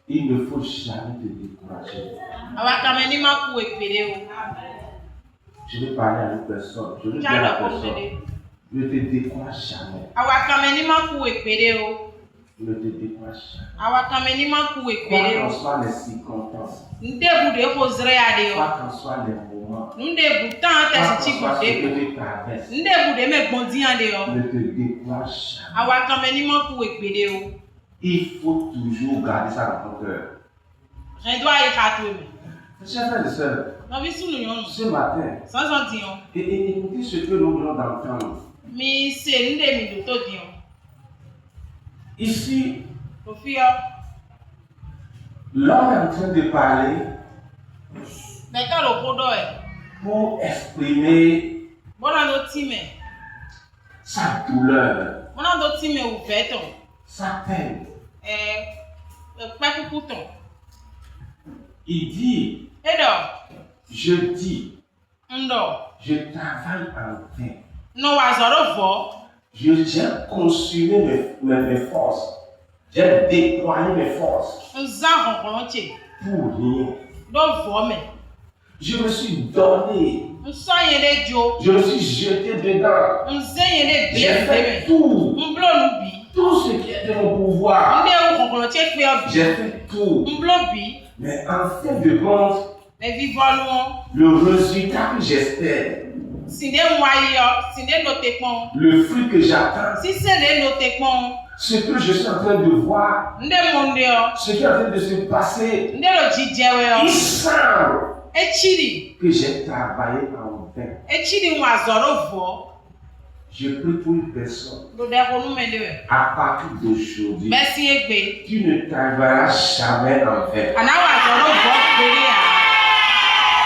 Il ne faut jamais te décourager. Je vais parler à une personne. Je vais dire à la personne. Ne te décourage jamais. Ne te décourage jamais. Quoi qu'en soient les circonstances. Quoi qu'en soient les moments. Quoi qu'en soit ce que tu traverses. Ne te décourage jamais. Il faut toujours garder ça dans ton cœur. Chers frères et sœurs, ce matin, écoutez ce que nous venons d'entendre. Ici, l'homme est en train de parler pour exprimer sa douleur, sa peine. Il dit, je dis, je travaille en vain. J'ai consumé mes forces. J'ai déployé mes forces pour rien. Je me suis donné. Je me suis jeté dedans. J'ai fait tout. Tout ce qui est de mon pouvoir. J'ai fait tout. Mais en fin de compte, le résultat que j'espère, le fruit que j'attends, ce que je suis en train de voir, ce qui est en train de se passer, il semble que j'ai travaillé en vain. Je prie pour une personne. À partir d'aujourd'hui, tu ne travailleras jamais en vain.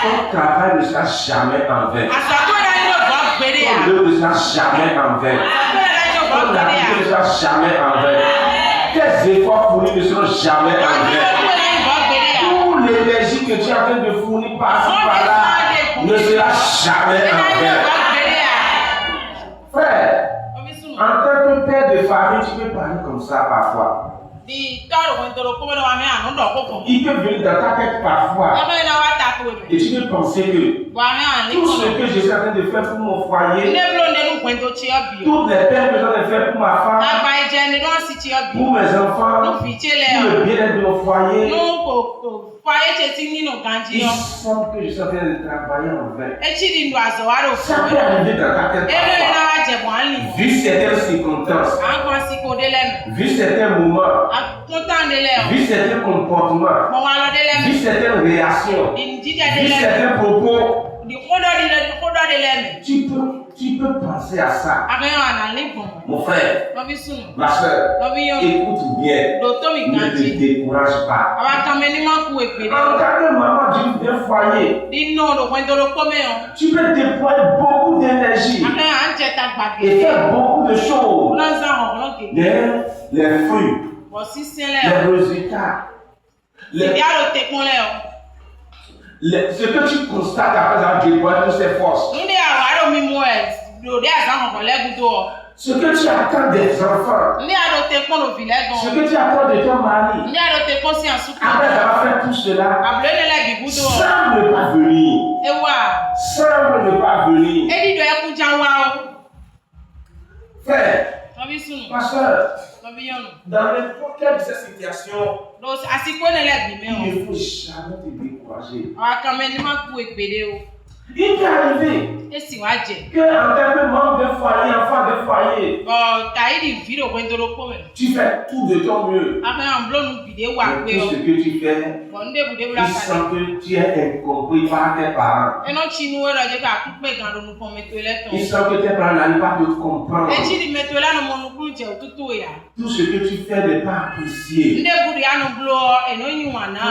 Ton travail ne sera jamais en vain. Ton œuvre ne sera jamais en vain. Ton avenir ne sera jamais en vain. Tes efforts fournis ne seront jamais en vain. Toute l'énergie que tu es en train de fournir par-ci par-là ne sera jamais en vain. Frère, en tant que père de famille, tu peux parler comme ça parfois. Il peut venir dans ta tête parfois et tu peux penser que tout ce que je suis en train de faire pour mon foyer, toutes les peines que je suis en train de faire pour ma femme, pour mes enfants, pour le bien-être de mon foyer, il semble que je suis en train de travailler en vain. Ça peut arriver dans ta tête parfois. Vu certaines circonstances, vu certains moments, vu certains comportements, vu certaines réactions, vu certains propos, tu peux penser à ça. Mon frère, ma soeur, écoute bien, ne te décourage pas. En tant que maman d'un foyer, tu peux déployer beaucoup d'énergie et faire beaucoup de choses. Les fruits, les résultats, ce que tu constates après avoir déployé toutes ces forces, ce que tu attends des enfants, ce que tu attends de ton mari, après avoir fait tout cela, semble ne pas venir. Semble ne pas venir. Frère, ma soeur, dans n'importe quelle de ces situations, il ne faut jamais te décourager. Il peut arriver qu'en tant que membre de foyer, enfant de foyer, tu fais tout de ton mieux. Mais tout ce que tu fais, il semble que tu es incompris par tes parents. Il semble que tes parents n'arrivent pas à te comprendre. Tout ce que tu fais n'est pas apprécié. Tout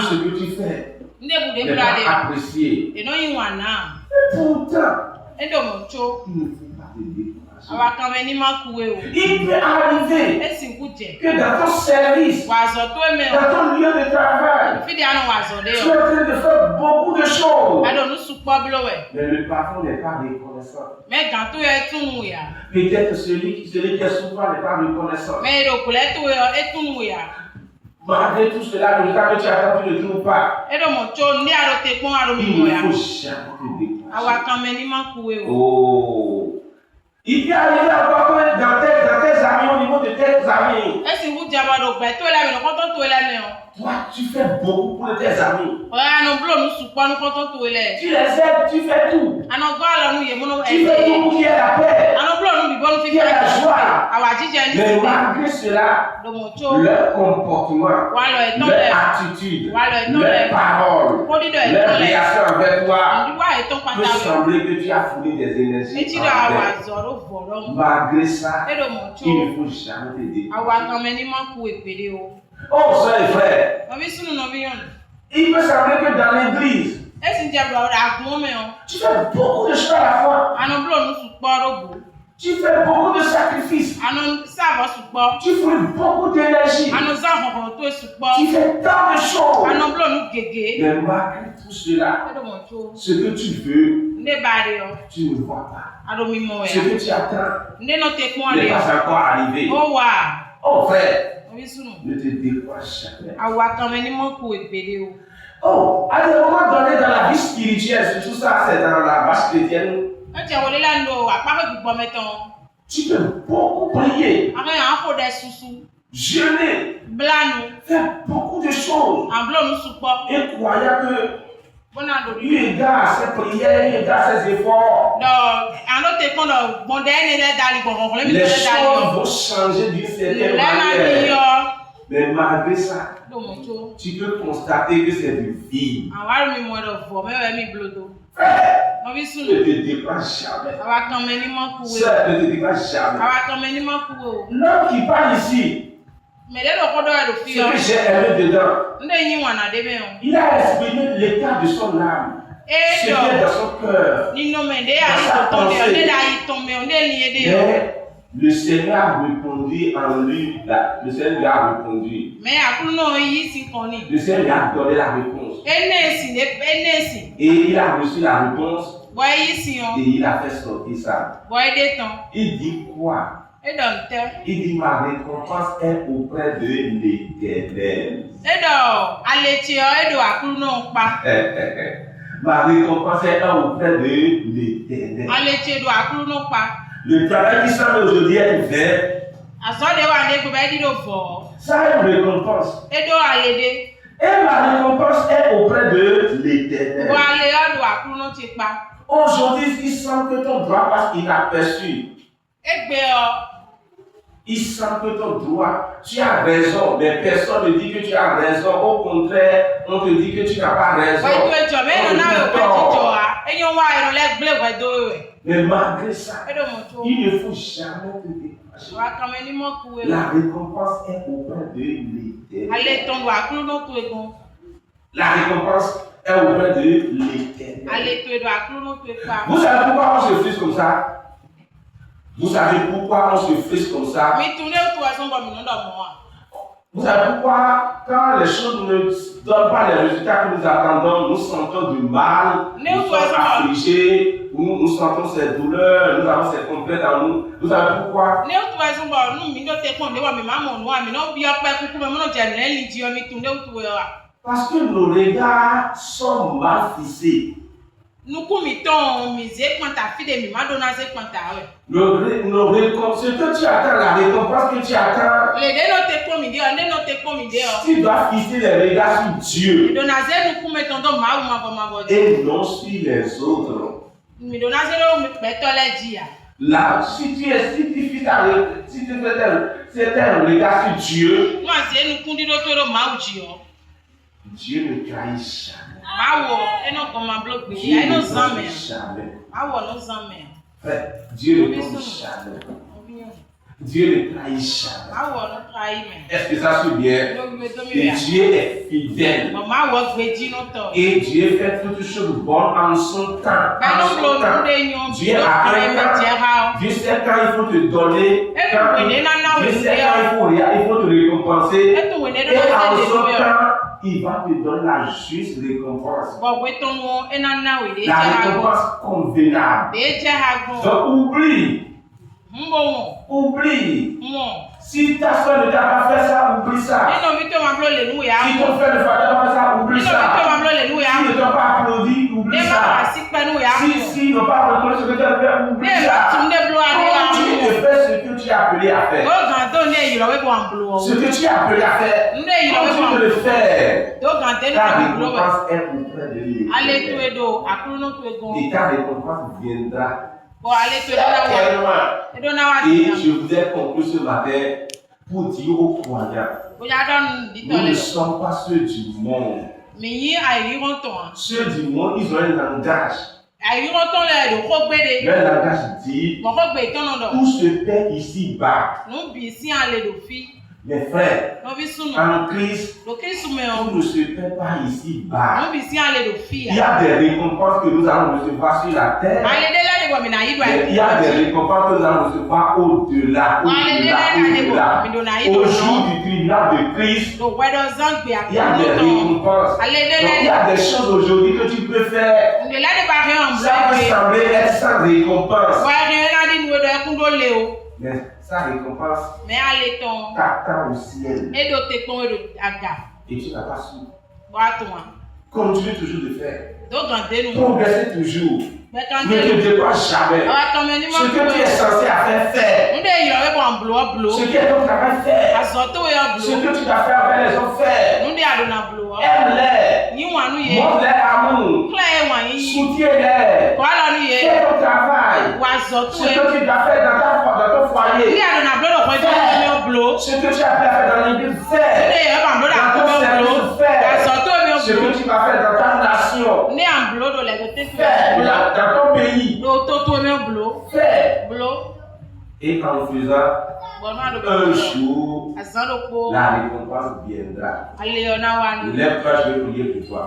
ce que tu fais n'est pas apprécié. Pourtant, il ne faut pas te décourager. Il peut arriver que dans ton service, dans ton lieu de travail, tu es en train de faire beaucoup de choses. Mais le patron n'est pas reconnaissant. Peut-être celui qui est souvent n'est pas reconnaissant. Malgré tout cela, le cas que tu attends, tu ne trouves pas. Il ne faut jamais te décourager. Oh. Il peut arriver encore que dans tes amis, au niveau de tes amis. Toi, tu fais beaucoup pour tes amis. Tu les aides, tu fais tout. Tu fais tout pour qu'il y ait la paix, qu'il y ait la joie. Mais malgré cela, leur comportement, leur attitude, leur parole, leur réaction envers toi peut sembler que tu as fourni des énergies. Malgré ça, il ne faut jamais te décourager. Oh, soeur et frère, il peut sembler que dans l'église, tu fais beaucoup de choses à la fois. Tu fais beaucoup de sacrifices. Tu fous beaucoup d'énergie. Tu fais tant de choses. Mais malgré tout cela, ce que tu veux, tu ne vois pas. Ce que tu attends n'est pas encore arrivé. Oh frère, ne te décourage jamais. Oh, à des moments donnés dans la vie spirituelle, surtout ça, c'est dans la base chrétienne. Tu peux beaucoup prier, jeûner, faire beaucoup de choses. Et croyant que eu égard à ses prières, eu égard à ses efforts, les choses vont changer d'une certaine manière. Mais malgré ça, tu peux constater que c'est du vide. Ne te décourage jamais. Sœur, ne te décourage jamais. L'homme qui parle ici, ce que j'ai aimé dedans, il a exprimé l'état de son âme. Ce qui est dans son cœur, dans sa pensée. Mais le Seigneur a répondu en lui. Le Seigneur lui a répondu. Le Seigneur lui a donné la réponse. Et il a reçu la réponse. Et il a fait sortir ça. Il dit quoi? Il dit ma récompense est auprès de l'Éternel. Ma récompense est auprès de l'Éternel. Le travail qui semble aujourd'hui être fait, ça a une récompense. Et ma récompense est auprès de l'Éternel. Aujourd'hui, il semble que ton droit passe inaperçu. Il semble que ton droit, tu as raison, mais personne ne dit que tu as raison. Au contraire, on te dit que tu n'as pas raison. Mais malgré ça, il ne faut jamais te décourager. La récompense est auprès de l'Éternel. La récompense est auprès de l'Éternel. Vous savez pourquoi on se frustre comme ça? Vous savez pourquoi on se frustre comme ça? Vous savez pourquoi, quand les choses ne donnent pas les résultats que nous attendons, nous sentons du mal, nous sommes affligés, nous sentons ces douleurs, nous avons ces complexes en nous. Vous savez pourquoi? Parce que nos regards sont mal fixés. Nos récompenses, ce que tu attends, la récompense que tu attends, tu dois fixer les regards sur Dieu et non sur les autres. Là, si tu fixes un regard sur Dieu, Dieu ne trahit jamais. Dieu ne trahit jamais. Frère, Dieu ne trahit jamais. Dieu ne trahit jamais. Est-ce que ça se bien? Et Dieu est fidèle. Et Dieu fait toutes choses bonnes en son temps. Dieu sait quand il faut te donner. Dieu sait quand il faut te récompenser. Et en son temps, il va te donner la juste récompense. La récompense convenable. Donc oublie. Si ta soeur ne t'a pas fait ça, oublie ça. Si ton frère ne fait pas ça, oublie ça. Si ne t'ont pas applaudi, oublie ça. Si n'ont pas reconnu ce que tu as fait, oublie ça. Quand tu ne fais ce que tu es appelé à faire, ce que tu es appelé à faire, quand tu ne le fais, ta récompense est auprès de lui. Et ta récompense viendra. Et je vous ai conclu ce matin pour dire aux croyants, nous ne sommes pas ceux du monde. Ceux du monde, ils ont un langage. Leur langage dit, tout se fait ici-bas. Mes frères, en Christ, tout ne se fait pas ici-bas. Il y a des récompenses que nous allons recevoir sur la terre. Il y a des récompenses que nous allons recevoir au-delà. Au jour du tribunal de Christ, il y a des récompenses. Donc, il y a des choses aujourd'hui que tu peux faire. Ça peut sembler être sans récompense. Mais sa récompense t'attend au ciel. Et tu n'as pas su. Continue toujours de faire. Progresser toujours. Ne te décourage jamais. Ce que tu es censé faire, faire. Ce qui est ton travail, faire. Ce que tu dois faire avec les autres, faire. Aime-les. Montre-les amour. Soutiens-les. Fais ton travail. Ce que tu dois faire dans ton foyer. Ce que tu as fait faire dans l'église, fais. Dans ton service, fais. Ce que tu vas faire dans ta nation, fais. Dans ton pays, fais. Et en faisant, un jour, la récompense viendra. Lève-toi, je vais prier pour toi.